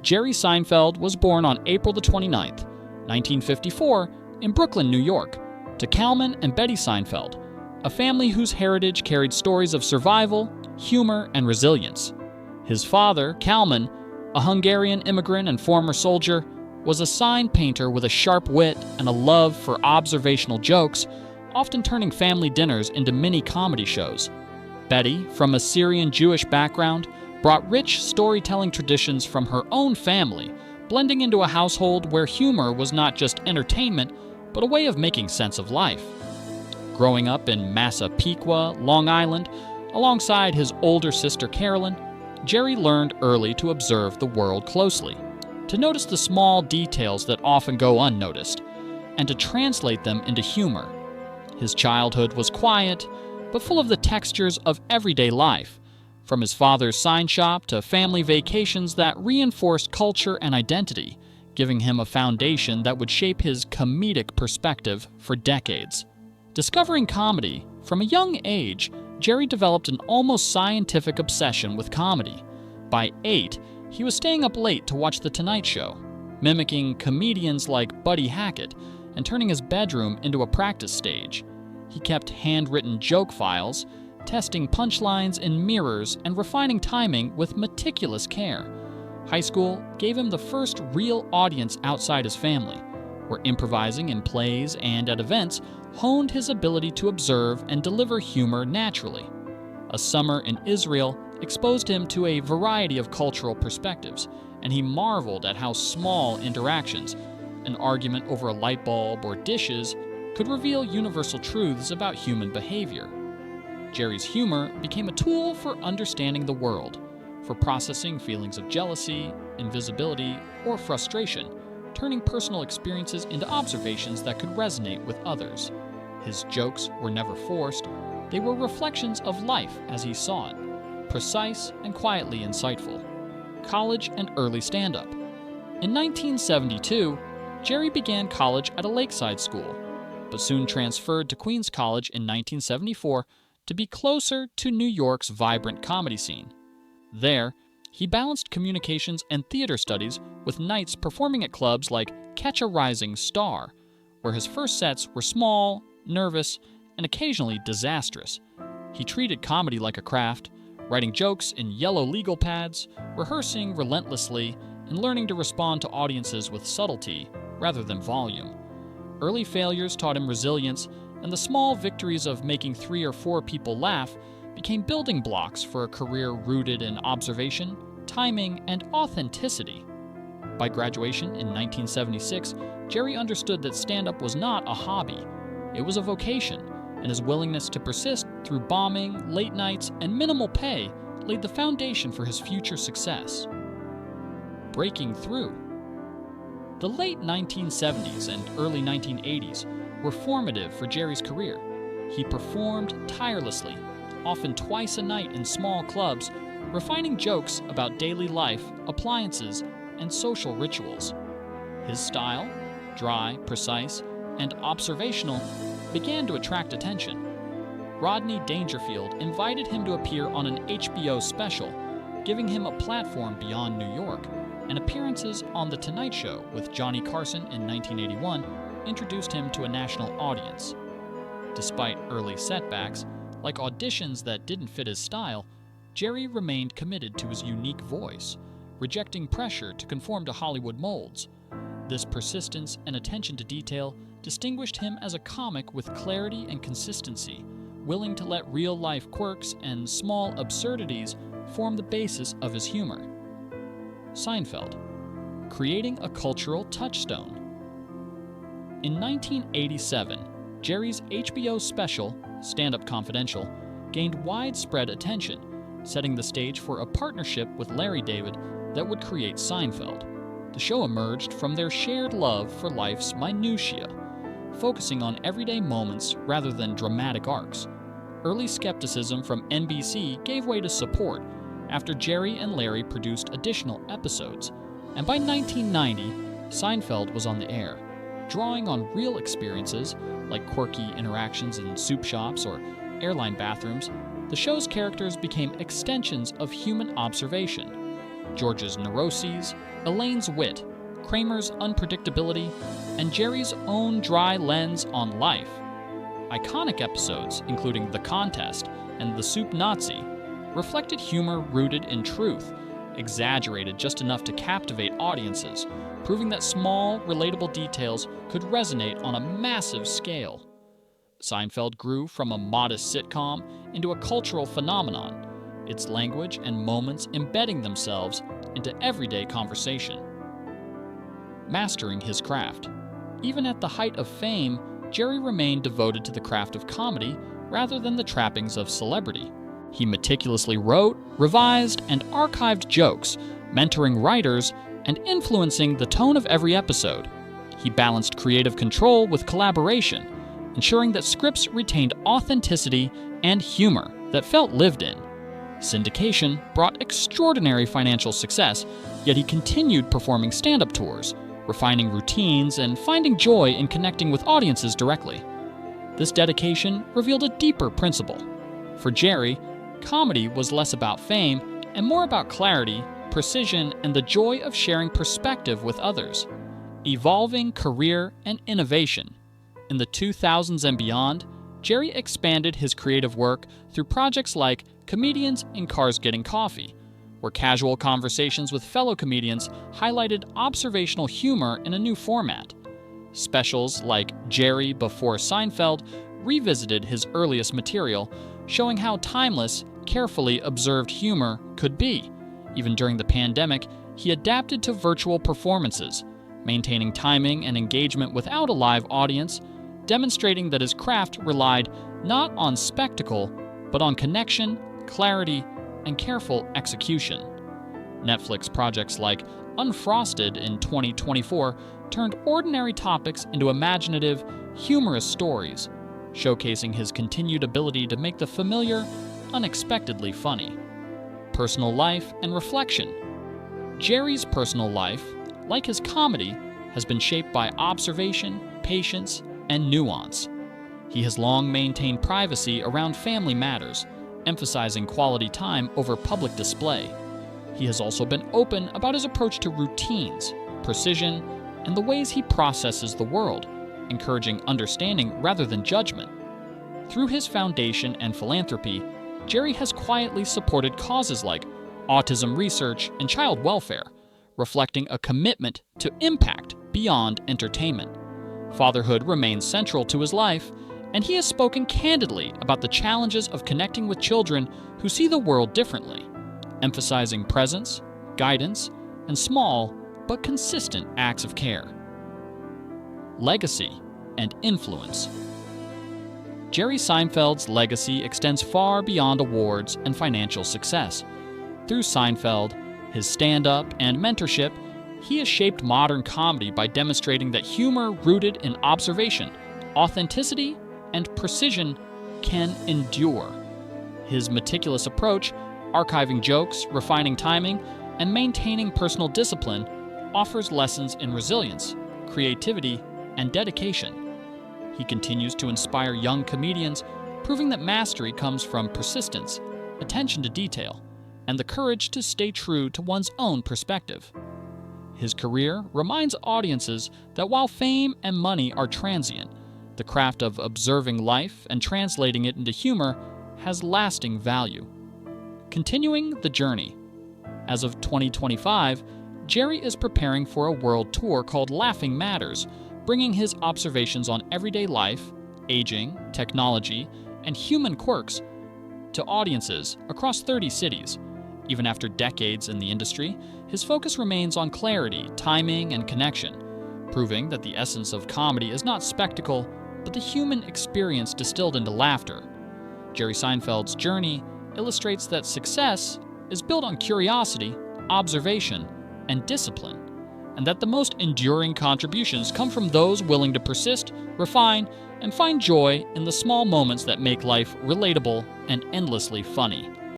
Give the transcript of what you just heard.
Jerry Seinfeld was born on April the 29th, 1954, in Brooklyn, New York, to Kalman and Betty Seinfeld, a family whose heritage carried stories of survival, humor, and resilience. His father, Kalman, a Hungarian immigrant and former soldier, was a sign painter with a sharp wit and a love for observational jokes, often turning family dinners into mini-comedy shows. Betty, from a Syrian Jewish background, brought rich storytelling traditions from her own family, blending into a household where humor was not just entertainment, but a way of making sense of life. Growing up in Massapequa, Long Island, alongside his older sister Carolyn, Jerry learned early to observe the world closely, to notice the small details that often go unnoticed, and to translate them into humor. His childhood was quiet, but full of the textures of everyday life, from his father's sign shop to family vacations that reinforced culture and identity, giving him a foundation that would shape his comedic perspective for decades. Discovering comedy, from a young age, Jerry developed an almost scientific obsession with comedy. By 8, he was staying up late to watch The Tonight Show, mimicking comedians like Buddy Hackett and turning his bedroom into a practice stage. He kept handwritten joke files, testing punchlines in mirrors and refining timing with meticulous care. High school gave him the first real audience outside his family, where improvising in plays and at events honed his ability to observe and deliver humor naturally. A summer in Israel exposed him to a variety of cultural perspectives, and he marveled at how small interactions, an argument over a light bulb or dishes, could reveal universal truths about human behavior. Jerry's humor became a tool for understanding the world, for processing feelings of jealousy, invisibility, or frustration, turning personal experiences into observations that could resonate with others. His jokes were never forced. They were reflections of life as he saw it, precise and quietly insightful. College and early stand-up. In 1972, Jerry began college at a lakeside school, but soon transferred to Queens College in 1974 to be closer to New York's vibrant comedy scene. There, he balanced communications and theater studies with nights performing at clubs like Catch a Rising Star, where his first sets were small, nervous, and occasionally disastrous. He treated comedy like a craft, writing jokes in yellow legal pads, rehearsing relentlessly, and learning to respond to audiences with subtlety rather than volume. Early failures taught him resilience, and the small victories of making 3 or 4 people laugh became building blocks for a career rooted in observation, timing, and authenticity. By graduation in 1976, Jerry understood that stand-up was not a hobby. It was a vocation, and his willingness to persist through bombing, late nights, and minimal pay laid the foundation for his future success. Breaking through. The late 1970s and early 1980s were formative for Jerry's career. He performed tirelessly, often twice a night in small clubs, refining jokes about daily life, appliances, and social rituals. His style, dry, precise, and observational, began to attract attention. Rodney Dangerfield invited him to appear on an HBO special, giving him a platform beyond New York, and appearances on The Tonight Show with Johnny Carson in 1981 introduced him to a national audience. Despite early setbacks, like auditions that didn't fit his style, Jerry remained committed to his unique voice, rejecting pressure to conform to Hollywood molds. This persistence and attention to detail distinguished him as a comic with clarity and consistency, willing to let real-life quirks and small absurdities form the basis of his humor. Seinfeld, creating a cultural touchstone. In 1987, Jerry's HBO special, Stand-Up Confidential, gained widespread attention, setting the stage for a partnership with Larry David that would create Seinfeld. The show emerged from their shared love for life's minutiae, focusing on everyday moments rather than dramatic arcs. Early skepticism from NBC gave way to support after Jerry and Larry produced additional episodes, and by 1990, Seinfeld was on the air, drawing on real experiences like quirky interactions in soup shops or airline bathrooms. The show's characters became extensions of human observation. George's neuroses, Elaine's wit, Kramer's unpredictability, and Jerry's own dry lens on life. Iconic episodes, including The Contest and The Soup Nazi, reflected humor rooted in truth, exaggerated just enough to captivate audiences, proving that small, relatable details could resonate on a massive scale. Seinfeld grew from a modest sitcom into a cultural phenomenon, its language and moments embedding themselves into everyday conversation. Mastering his craft. Even at the height of fame, Jerry remained devoted to the craft of comedy rather than the trappings of celebrity. He meticulously wrote, revised, and archived jokes, mentoring writers and influencing the tone of every episode. He balanced creative control with collaboration, ensuring that scripts retained authenticity and humor that felt lived in. Syndication brought extraordinary financial success, yet he continued performing stand-up tours, refining routines, and finding joy in connecting with audiences directly. This dedication revealed a deeper principle. For Jerry, comedy was less about fame and more about clarity, precision, and the joy of sharing perspective with others. Evolving career and innovation. In the 2000s and beyond, Jerry expanded his creative work through projects like Comedians in Cars Getting Coffee, where casual conversations with fellow comedians highlighted observational humor in a new format. Specials like Jerry Before Seinfeld revisited his earliest material, showing how timeless, carefully observed humor could be. Even during the pandemic, he adapted to virtual performances, maintaining timing and engagement without a live audience, demonstrating that his craft relied not on spectacle, but on connection, clarity, and careful execution. Netflix projects like Unfrosted in 2024 turned ordinary topics into imaginative, humorous stories, showcasing his continued ability to make the familiar unexpectedly funny. Personal life and reflection. Jerry's personal life, like his comedy, has been shaped by observation, patience, and nuance. He has long maintained privacy around family matters, emphasizing quality time over public display. He has also been open about his approach to routines, precision, and the ways he processes the world, encouraging understanding rather than judgment. Through his foundation and philanthropy, Jerry has quietly supported causes like autism research and child welfare, reflecting a commitment to impact beyond entertainment. Fatherhood remains central to his life, and he has spoken candidly about the challenges of connecting with children who see the world differently, emphasizing presence, guidance, and small but consistent acts of care. Legacy and influence. Jerry Seinfeld's legacy extends far beyond awards and financial success. Through Seinfeld, his stand-up, and mentorship, he has shaped modern comedy by demonstrating that humor rooted in observation, authenticity, and precision can endure. His meticulous approach, archiving jokes, refining timing, and maintaining personal discipline, offers lessons in resilience, creativity, and dedication. He continues to inspire young comedians, proving that mastery comes from persistence, attention to detail, and the courage to stay true to one's own perspective. His career reminds audiences that while fame and money are transient, the craft of observing life and translating it into humor has lasting value. Continuing the journey. As of 2025, Jerry is preparing for a world tour called Laughing Matters, bringing his observations on everyday life, aging, technology, and human quirks to audiences across 30 cities. Even after decades in the industry, his focus remains on clarity, timing, and connection, proving that the essence of comedy is not spectacle, but the human experience distilled into laughter. Jerry Seinfeld's journey illustrates that success is built on curiosity, observation, and discipline, and that the most enduring contributions come from those willing to persist, refine, and find joy in the small moments that make life relatable and endlessly funny.